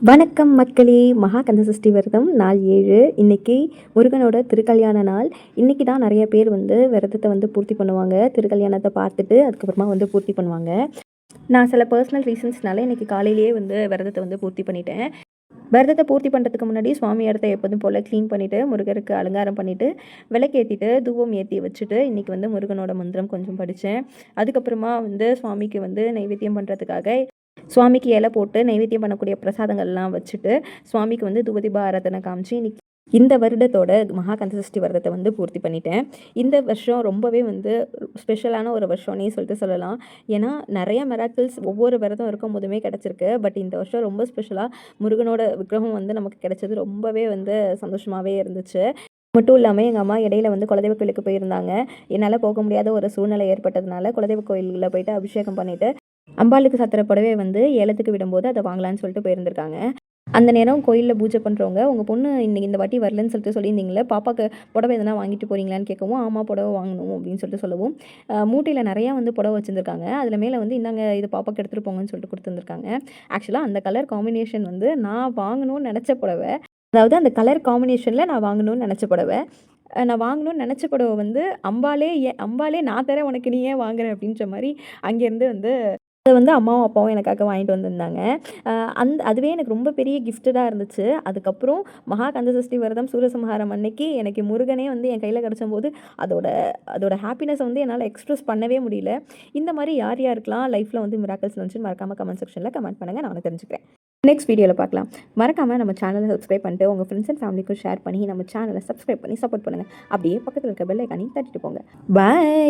வணக்கம் மக்களே. மகா கந்தசஷ்டி விரதம் நாள் 7. இன்றைக்கி முருகனோட திருக்கல்யாண நாள். இன்றைக்கி தான் நிறைய பேர் விரதத்தை பூர்த்தி பண்ணுவாங்க. திருக்கல்யாணத்தை பார்த்துட்டு அதுக்கப்புறமா பூர்த்தி பண்ணுவாங்க. நான் சில பர்சனல் ரீசன்ஸ்னால இன்றைக்கி காலையிலேயே விரதத்தை பூர்த்தி பண்ணிட்டேன். விரதத்தை பூர்த்தி பண்ணுறதுக்கு முன்னாடி சுவாமி இடத்த எப்போதும் போல் க்ளீன் பண்ணிவிட்டு முருகருக்கு அலங்காரம் பண்ணிவிட்டு விளக்கேற்றிட்டு தூபம் ஏற்றி வச்சுட்டு இன்றைக்கி முருகனோட மந்திரம் கொஞ்சம் படித்தேன். அதுக்கப்புறமா சுவாமிக்கு நைவேத்தியம் பண்ணுறதுக்காக சுவாமிக்கு இலை போட்டு நைவேத்தியம் பண்ணக்கூடிய பிரசாதங்கள்லாம் வச்சுட்டு சுவாமிக்கு தூபதீப ஆராதனை காமிச்சு இன்னைக்கு இந்த வருடத்தோட மகா கந்தசஷ்டி விரதத்தை பூர்த்தி பண்ணிட்டேன். இந்த வருஷம் ரொம்பவே ஸ்பெஷலான ஒரு வருஷம்னே சொல்லலாம். ஏன்னா நிறைய மிராக்கிள்ஸ் ஒவ்வொரு விரதம் இருக்கும் போதுமே கிடச்சிருக்கு. பட் இந்த வருஷம் ரொம்ப ஸ்பெஷலாக முருகனோட விக்கிரகம் நமக்கு கிடைச்சது ரொம்பவே சந்தோஷமாகவே இருந்துச்சு. மட்டும் இல்லாமல் எங்கள் அம்மா இடையில குலதெய்வ கோயிலுக்கு போயிருந்தாங்க. என்னால் போக முடியாத ஒரு சூழ்நிலை ஏற்பட்டதுனால குலதெய்வ கோயிலில் போயிட்டு அபிஷேகம் பண்ணிவிட்டு அம்பாளுக்கு சத்திர புடவை ஏலத்துக்கு விடும்போது அதை வாங்கலான்னு சொல்லிட்டு போயிருந்திருக்காங்க. அந்த நேரம் கோயிலில் பூஜை பண்ணுறவங்க உங்கள் பொண்ணு இன்னைக்கு இந்த வாட்டி வரலன்னு சொல்லியிருந்தீங்களே, பாப்பாவுக்கு புடவை எதனா வாங்கிட்டு போகிறீங்களான்னு கேட்கவும், ஆமாம் புடவை வாங்கணும் அப்படின்னு சொல்லிட்டு சொல்லவும், மூட்டையில் நிறையா புடவை வச்சுருந்துருக்காங்க. அதில் மேலே இந்தாங்க இது பாப்பாவுக்கு எடுத்துகிட்டு போங்கன்னு சொல்லிட்டு கொடுத்துருந்துருக்காங்க. ஆக்சுவலாக அந்த கலர் காம்பினேஷன் நான் வாங்கணும்னு நினச்ச புடவை. அதாவது அந்த கலர் காம்பினேஷனில் நான் வாங்கணும்னு நினச்ச புடவை. நான் வாங்கணும்னு நினச்ச புடவை அம்பாலே நான் தரேன் உனக்கு நீ ஏன் வாங்குற அப்படின்ற மாதிரி அங்கேருந்து அதை அம்மாவும் அப்பாவும் எனக்காக வாங்கிட்டு வந்திருந்தாங்க. அதுவே எனக்கு ரொம்ப பெரிய கிஃப்ட்டடாக இருந்துச்சு. அதுக்கப்புறம் மகா கந்தசஷ்டி விரதம் சூரசம்ஹாரம் அன்னைக்கு எனக்கு முருகனே என் கையில் கிடச்சம்போது அதோட ஹாப்பினஸ் என்னால் எக்ஸ்ப்ரெஸ் பண்ணவே முடியல. இந்த மாதிரி யார் யாருக்கெல்லாம் லைஃப்பில் மிராக்கிள்ஸ் இருந்துச்சுன்னு மறக்காமல் கமெண்ட் செக்ஷனில் கமெண்ட் பண்ணுங்கள். நான் தெரிஞ்சுக்கிறேன். நெக்ஸ்ட் வீடியோவில் பார்க்கலாம். மறக்காமல் நம்ம சேனலை சப்ஸ்கிரைப் பண்ணிட்டு உங்கள் ஃப்ரெண்ட்ஸ் அண்ட் ஃபேமிலிக்கும் ஷேர் பண்ணி நம்ம சேனலை சப்ஸ்கிரைப் பண்ணி சப்போர்ட் பண்ணுங்கள். அப்படியே பக்கத்தில் இருக்க பெல் ஐக்கானையும் தட்டிட்டு போங்க. பாய்.